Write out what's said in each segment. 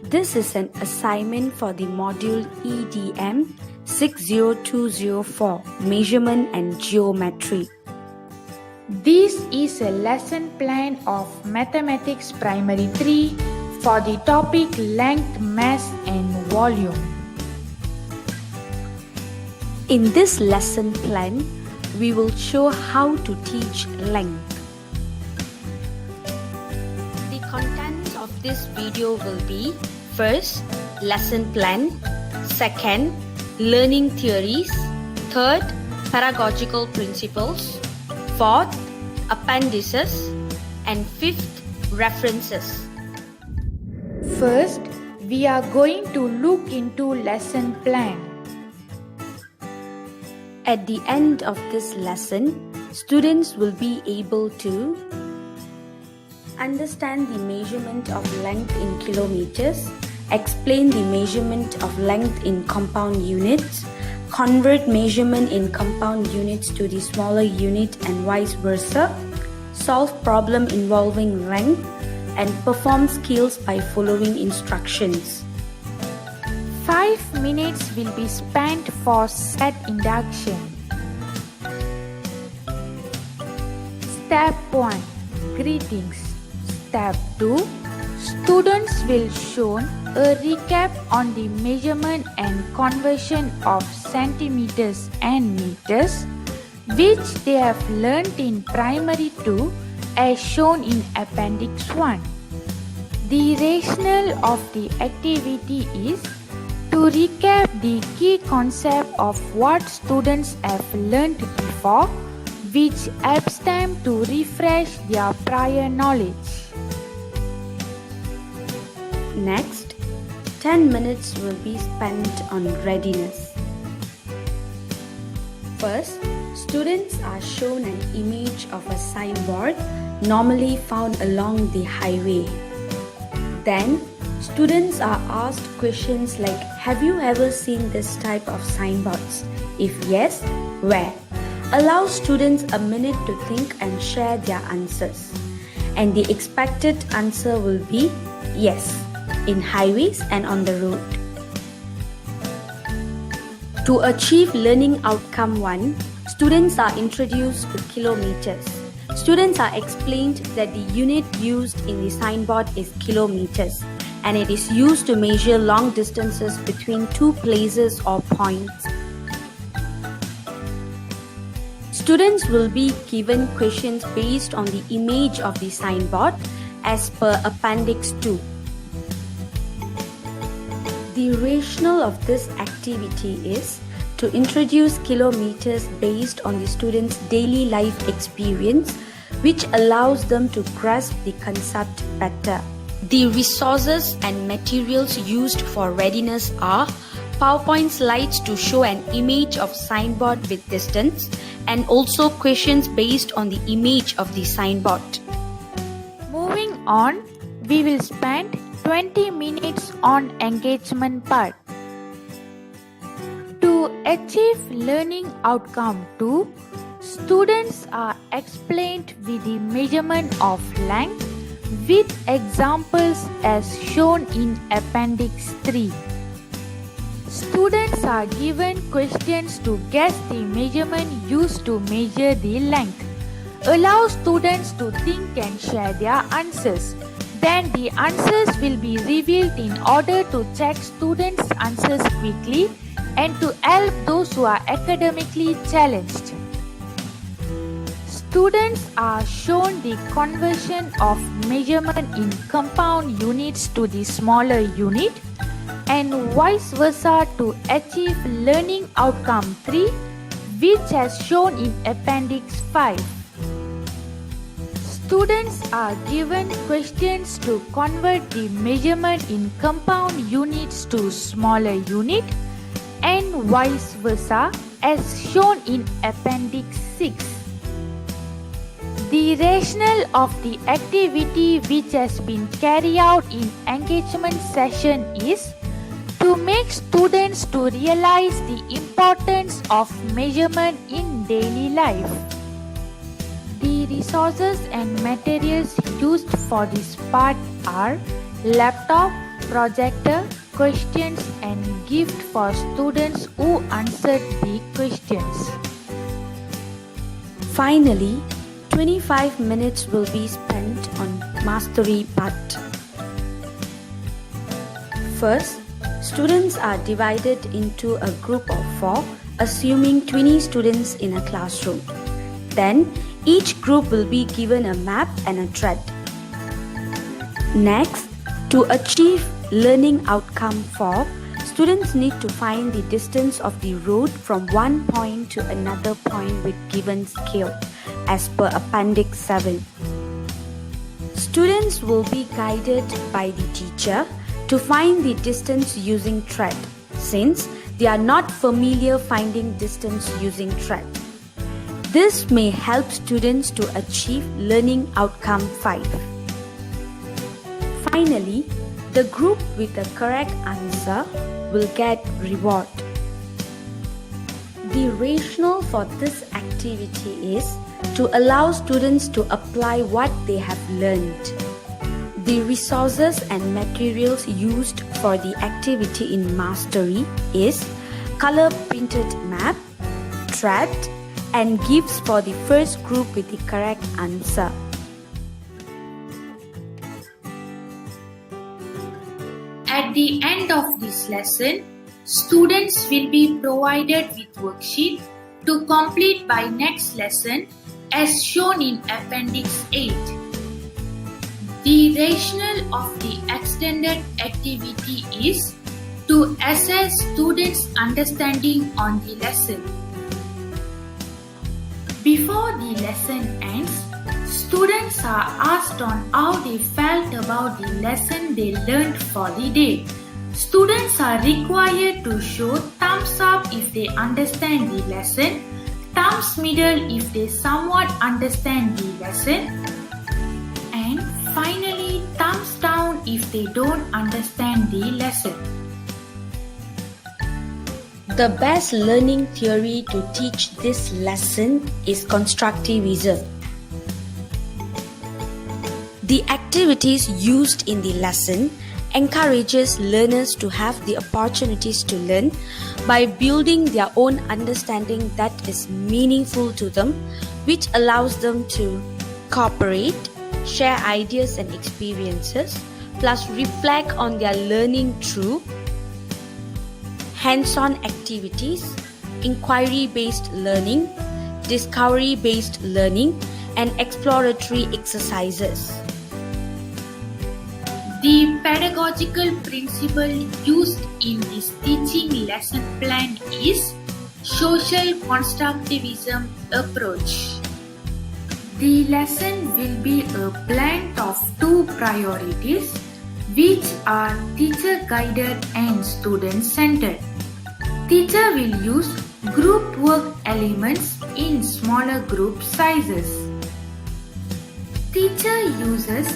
This is an assignment for the module EDM 60204 Measurement and Geometry. This is a lesson plan of Mathematics Primary 3 for the topic Length, Mass and Volume. In this lesson plan, we will show how to teach length. The contents of this video will be: first, lesson plan; second, learning theories; third, pedagogical principles; fourth, appendices; and fifth, references. First, we are going to look into lesson plan. At the end of this lesson, students will be able to understand the measurement of length in kilometers, explain the measurement of length in compound units, convert measurement in compound units to the smaller unit and vice versa, solve problem involving length, and perform skills by following instructions. 5 minutes will be spent for set induction. Step 1. Greetings. Step 2. Students will shown a recap on the measurement and conversion of centimeters and meters, which they have learnt in Primary 2 as shown in Appendix 1. The rationale of the activity is to recap the key concept of what students have learnt before, which helps them to refresh their prior knowledge. Next, 10 minutes will be spent on readiness. First, students are shown an image of a signboard normally found along the highway. Then, students are asked questions like, have you ever seen this type of signboards? If yes, where? Allow students a minute to think and share their answers. And the expected answer will be yes, in highways and on the road. To achieve learning outcome 1, students are introduced to kilometers. Students are explained that the unit used in the signboard is kilometers, and it is used to measure long distances between two places or points. Students will be given questions based on the image of the signboard as per Appendix 2. The rationale of this activity is to introduce kilometers based on the students' daily life experience, which allows them to grasp the concept better. The resources and materials used for readiness are PowerPoint slides to show an image of signboard with distance, and also questions based on the image of the signboard. Moving on, we will spend 20 minutes on engagement part. To achieve learning outcome 2, students are explained with the measurement of length with examples as shown in Appendix 3. Students are given questions to guess the measurement used to measure the length. Allow students to think and share their answers. Then the answers will be revealed in order to check students' answers quickly and to help those who are academically challenged. Students are shown the conversion of measurement in compound units to the smaller unit, and vice versa to achieve learning outcome 3, which has shown in Appendix 5. Students are given questions to convert the measurement in compound units to smaller unit and vice versa as shown in Appendix 6. The rationale of the activity which has been carried out in engagement session is to make students to realize the importance of measurement in daily life. The resources and materials used for this part are laptop, projector, questions and gift for students who answered the questions. Finally, 25 minutes will be spent on mastery part. First, students are divided into a group of 4, assuming 20 students in a classroom. Then, each group will be given a map and a thread. Next, to achieve learning outcome 4, students need to find the distance of the road from one point to another point with given scale, as per Appendix 7. Students will be guided by the teacher to find the distance using thread, since they are not familiar finding distance using thread. This may help students to achieve learning outcome 5. Finally, the group with the correct answer will get reward. The rationale for this activity is to allow students to apply what they have learned. The resources and materials used for the activity in mastery is color printed map, thread, and gifts for the first group with the correct answer. At the end of this lesson, students will be provided with worksheet to complete by next lesson as shown in Appendix 8. The rationale of the extended activity is to assess students' understanding on the lesson. Before the lesson ends, students are asked on how they felt about the lesson they learned for the day. Students are required to show thumbs up if they understand the lesson, thumbs middle if they somewhat understand the lesson, and finally thumbs down if they don't understand the lesson. The best learning theory to teach this lesson is constructivism. The activities used in the lesson encourages learners to have the opportunities to learn by building their own understanding that is meaningful to them, which allows them to cooperate, share ideas and experiences, plus reflect on their learning through hands-on activities, inquiry-based learning, discovery-based learning, and exploratory exercises. The pedagogical principle used in this teaching lesson plan is social constructivism approach. The lesson will be a blend of 2 priorities, which are teacher-guided and student-centered. Teacher will use group work elements in smaller group sizes. Teacher uses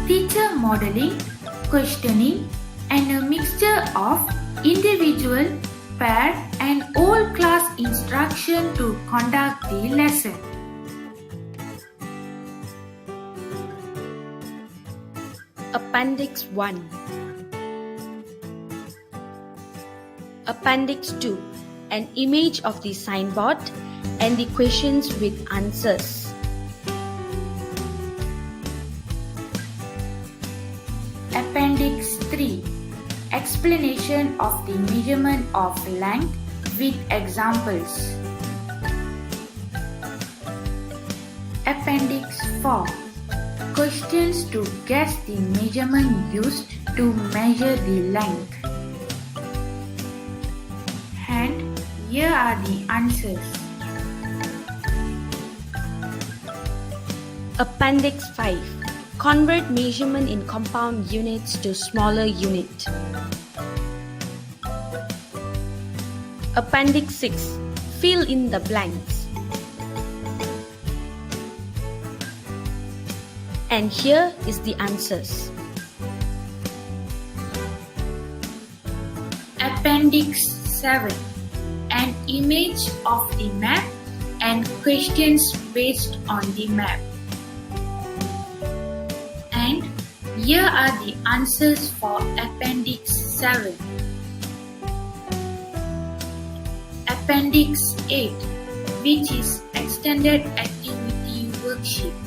teacher modeling, questioning, and a mixture of individual, pair, and whole class instruction to conduct the lesson. Appendix 1. Appendix 2. An image of the signboard and the questions with answers. Appendix 3. Explanation of the measurement of length with examples. Appendix 4. Questions to guess the measurement used to measure the length. And here are the answers. Appendix 5. Convert measurement in compound units to smaller unit. Appendix 6. Fill in the blanks. And here is the answers. Appendix 7. An image of the map and questions based on the map. And Here are the answers for Appendix 7. Appendix 8, which is Extended Activity Worksheet.